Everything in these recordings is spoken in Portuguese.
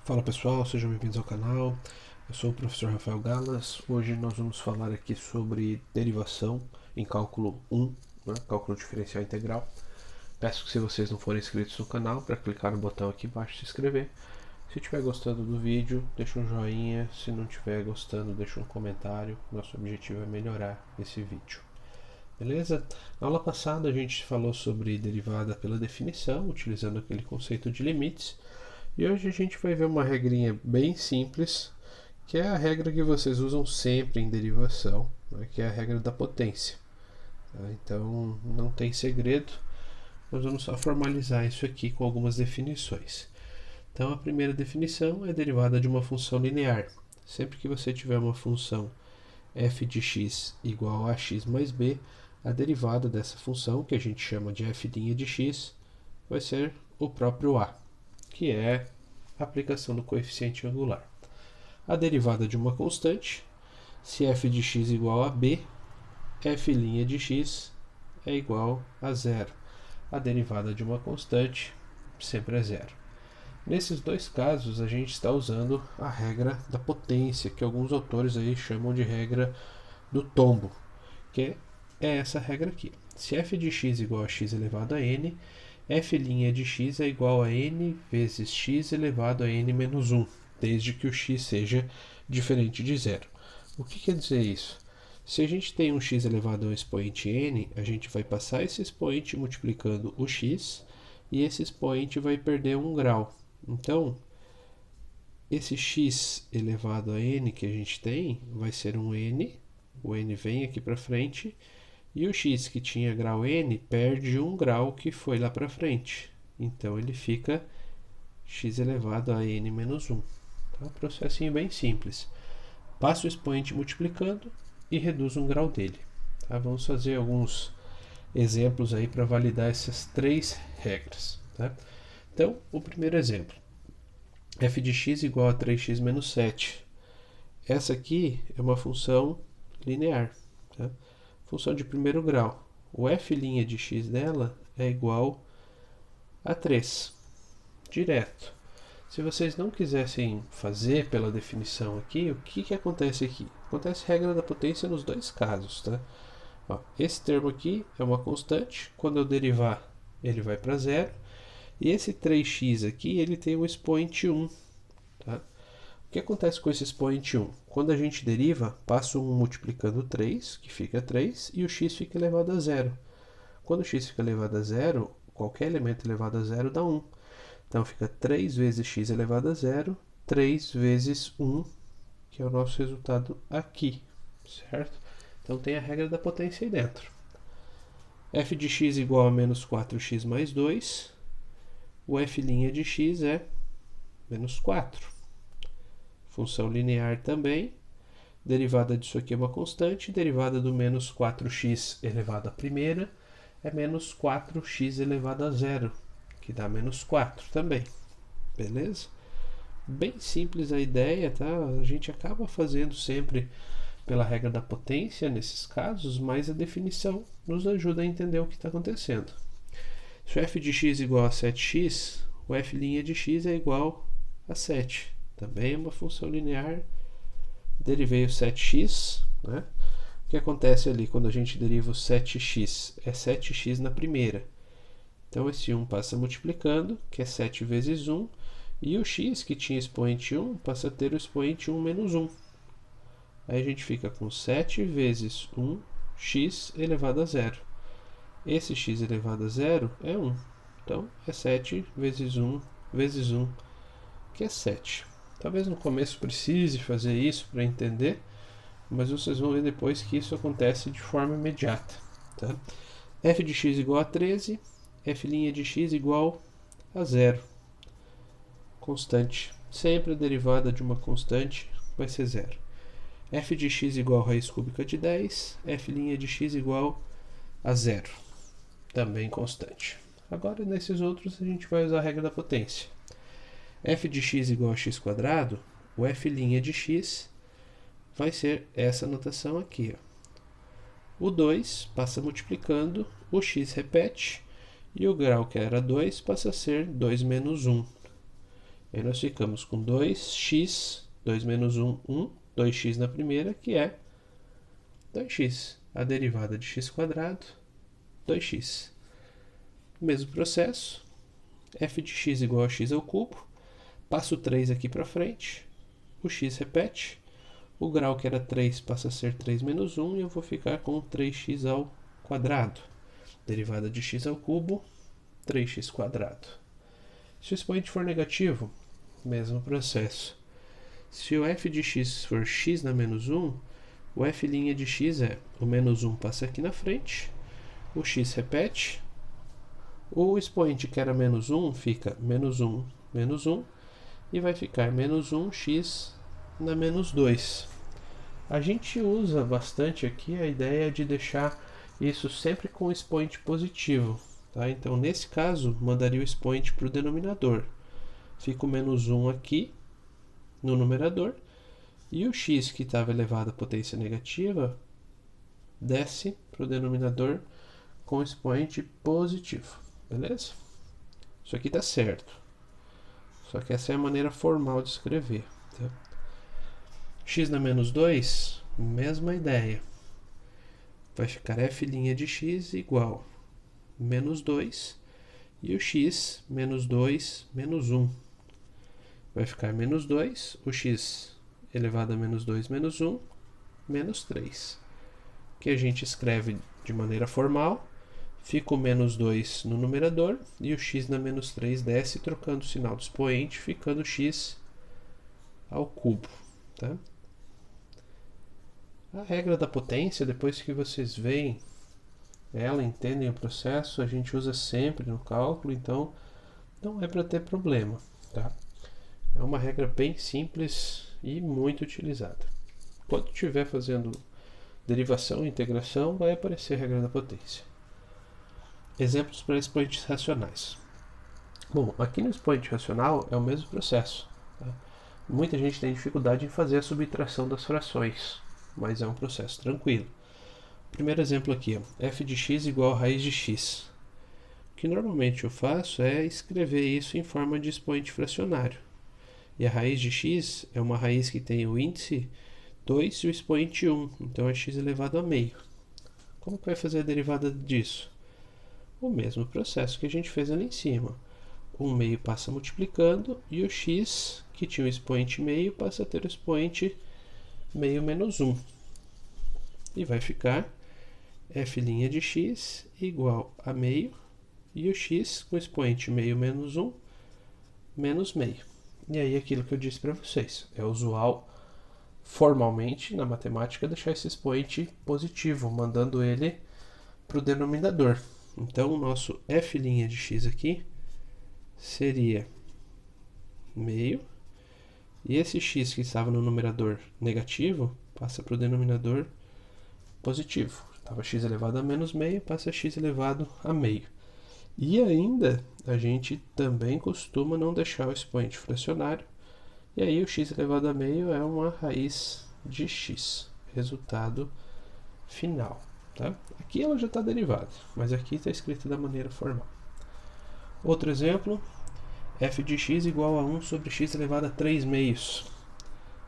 Fala pessoal, sejam bem-vindos ao canal. Eu sou o professor Rafael Galas. Hoje nós vamos falar aqui sobre derivação em cálculo 1, né? Cálculo diferencial integral. Peço que, se vocês não forem inscritos no canal, para clicar no botão aqui embaixo e se inscrever. Se estiver gostando do vídeo, deixa um joinha. Se não estiver gostando, deixa um comentário. Nosso objetivo é melhorar esse vídeo. Beleza? Na aula passada a gente falou sobre derivada pela definição, utilizando aquele conceito de limites. E hoje a gente vai ver uma regrinha bem simples, que é a regra que vocês usam sempre em derivação, né, que é a regra da potência. Tá? Então não tem segredo, nós vamos só formalizar isso aqui com algumas definições. Então a primeira definição é derivada de uma função linear. Sempre que você tiver uma função f de x igual a x mais b, a derivada dessa função, que a gente chama de f' de x, vai ser o próprio a, que é a aplicação do coeficiente angular. A derivada de uma constante, se f de x igual a b, f' de x é igual a zero. A derivada de uma constante sempre é zero. Nesses dois casos, a gente está usando a regra da potência, que alguns autores aí chamam de regra do tombo, que é essa regra aqui. Se f de x igual a x elevado a n, f' de x é igual a n vezes x elevado a n menos 1, desde que o x seja diferente de zero. O que quer dizer isso? Se a gente tem um x elevado a um expoente n, a gente vai passar esse expoente multiplicando o x, e esse expoente vai perder 1 grau. Então, esse x elevado a n que a gente tem vai ser um n, o n vem aqui para frente, e o x que tinha grau n perde 1 grau que foi lá para frente. Então ele fica x elevado a n menos 1. Tá? Um processinho bem simples. Passa o expoente multiplicando e reduz 1 grau dele. Tá? Vamos fazer alguns exemplos aí para validar essas três regras. Tá? Então, o primeiro exemplo. f de x igual a 3x menos 7. Essa aqui é uma função linear. Tá? Função de primeiro grau. O f' de x dela é igual a 3. Direto. Se vocês não quisessem fazer pela definição aqui, o que acontece aqui? Acontece regra da potência nos dois casos. Tá? Ó, esse termo aqui é uma constante. Quando eu derivar, ele vai para zero. E esse 3x aqui, ele tem um expoente 1. Tá? O que acontece com esse expoente 1? Quando a gente deriva, passa 1 multiplicando 3, que fica 3, e o x fica elevado a zero. Quando o x fica elevado a zero, qualquer elemento elevado a zero dá 1. Então fica 3 vezes x elevado a zero, 3 vezes 1, que é o nosso resultado aqui, certo? Então tem a regra da potência aí dentro. f de x igual a menos 4x mais 2, o f' de x é menos 4. Função linear também. Derivada disso aqui é uma constante. Derivada do menos 4x elevado à primeira é menos 4x elevado a zero, que dá menos 4 também. Beleza? Bem simples a ideia, tá? A gente acaba fazendo sempre pela regra da potência nesses casos, mas a definição nos ajuda a entender o que está acontecendo. Se o f de x é igual a 7x, o f' de x é igual a 7. Também é uma função linear. Derivei o 7x, né? O que acontece ali quando a gente deriva o 7x? É 7x na primeira. Então esse 1 passa multiplicando, que é 7 vezes 1, e o x, que tinha expoente 1, passa a ter o expoente 1 menos 1. Aí a gente fica com 7 vezes 1x elevado a zero. Esse x elevado a zero é 1. Então é 7 vezes 1 vezes 1, que é 7. Talvez no começo precise fazer isso para entender, mas vocês vão ver depois que isso acontece de forma imediata. Tá? f de x igual a 13, f' de x igual a zero. Constante. Sempre a derivada de uma constante vai ser zero. f de x igual a raiz cúbica de 10, f' de x igual a zero. Também constante. Agora, nesses outros, a gente vai usar a regra da potência. f de x igual a x quadrado, o f' de x vai ser essa notação aqui. Ó. O 2 passa multiplicando, o x repete, e o grau que era 2 passa a ser 2 menos 1. Aí nós ficamos com 2x, 2 menos 1, 1, 2x na primeira, que é 2x. A derivada de x quadrado, 2x. Mesmo processo, f de x igual a x ao cubo. Passo 3 aqui para frente, o x repete. O grau que era 3 passa a ser 3 menos 1 e eu vou ficar com 3x ao quadrado. Derivada de x ao cubo, 3x quadrado. Se o expoente for negativo, mesmo processo. Se o f de x for x na menos 1, o f' de x é o menos 1 passa aqui na frente, o x repete, o expoente que era menos 1 fica menos 1, menos 1, e vai ficar menos 1x na menos 2. A gente usa bastante aqui a ideia de deixar isso sempre com o expoente positivo. Tá? Então, nesse caso, mandaria o expoente para o denominador. Fica o menos 1 aqui no numerador. E o x, que estava elevado à potência negativa, desce para o denominador com o expoente positivo. Beleza? Isso aqui está certo. Só que essa é a maneira formal de escrever. Tá? X na menos 2, mesma ideia. Vai ficar f' de x igual menos 2 e o x menos 2 menos 1. Vai ficar menos 2, o x elevado a menos 2 menos 1, menos 3. Que a gente escreve de maneira formal, fica o menos 2 no numerador e o x na menos 3 desce trocando o sinal do expoente, ficando x ao cubo. Tá? A regra da potência, depois que vocês veem ela, entendem o processo, a gente usa sempre no cálculo, então não é para ter problema. Tá? É uma regra bem simples e muito utilizada. Quando estiver fazendo derivação e integração, vai aparecer a regra da potência. Exemplos para expoentes racionais. Bom, aqui no expoente racional é o mesmo processo. Tá? Muita gente tem dificuldade em fazer a subtração das frações, mas é um processo tranquilo. Primeiro exemplo aqui, ó, f de x igual a raiz de x. O que normalmente eu faço é escrever isso em forma de expoente fracionário. E a raiz de x é uma raiz que tem o índice 2 e o expoente 1, então é x elevado a meio. Como que vai fazer a derivada disso? O mesmo processo que a gente fez ali em cima. O meio passa multiplicando e o x, que tinha o expoente meio, passa a ter o expoente meio menos 1. E vai ficar f' de x igual a meio e o x com expoente meio menos 1 menos meio. E aí aquilo que eu disse para vocês, é usual formalmente na matemática deixar esse expoente positivo, mandando ele para o denominador. Então o nosso f' de x aqui seria meio, e esse x que estava no numerador negativo passa para o denominador positivo. Estava x elevado a menos meio, passa x elevado a meio. E ainda a gente também costuma não deixar o expoente fracionário, e aí o x elevado a meio é uma raiz de x, resultado final. Tá? Aqui ela já está derivada, mas aqui está escrito da maneira formal. Outro exemplo, f de x igual a 1 sobre x elevado a 3 meios.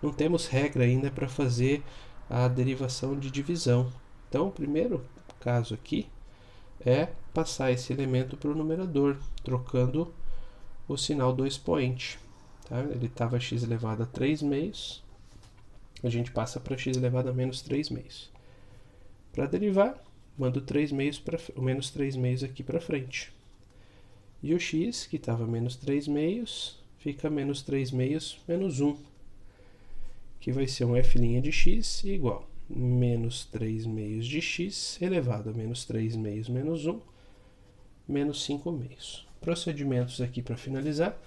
Não temos regra ainda para fazer a derivação de divisão. Então, o primeiro caso aqui é passar esse elemento para o numerador, trocando o sinal do expoente. Tá? Ele estava x elevado a 3 meios, a gente passa para x elevado a menos 3 meios. Para derivar, mando o menos 3 meios aqui para frente. E o x, que estava menos 3 meios, fica menos 3 meios menos 1, que vai ser um f' de x igual a menos 3 meios de x elevado a menos 3 meios menos 1, menos 5 meios. Procedimentos aqui para finalizar.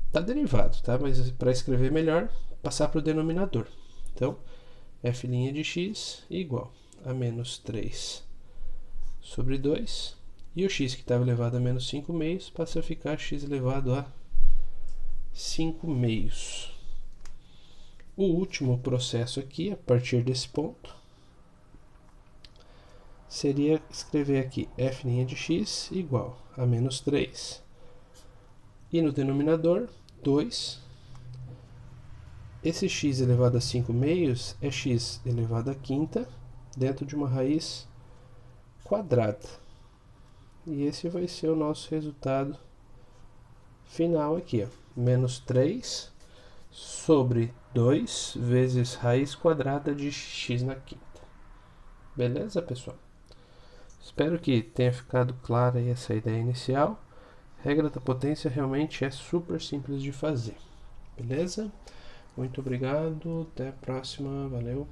Está derivado, tá? Mas para escrever melhor, passar para o denominador. Então, f' de x igual a menos 3 sobre 2. E o x que estava elevado a menos 5 meios passa a ficar x elevado a 5 meios. O último processo aqui, a partir desse ponto, seria escrever aqui f' de x igual a menos 3. E no denominador, 2. Esse x elevado a 5 meios é x elevado a quinta dentro de uma raiz quadrada. E esse vai ser o nosso resultado final aqui, ó. Menos 3 sobre 2 vezes raiz quadrada de x na quinta. Beleza, pessoal? Espero que tenha ficado clara aí essa ideia inicial. Regra da potência realmente é super simples de fazer. Beleza? Muito obrigado, até a próxima, valeu!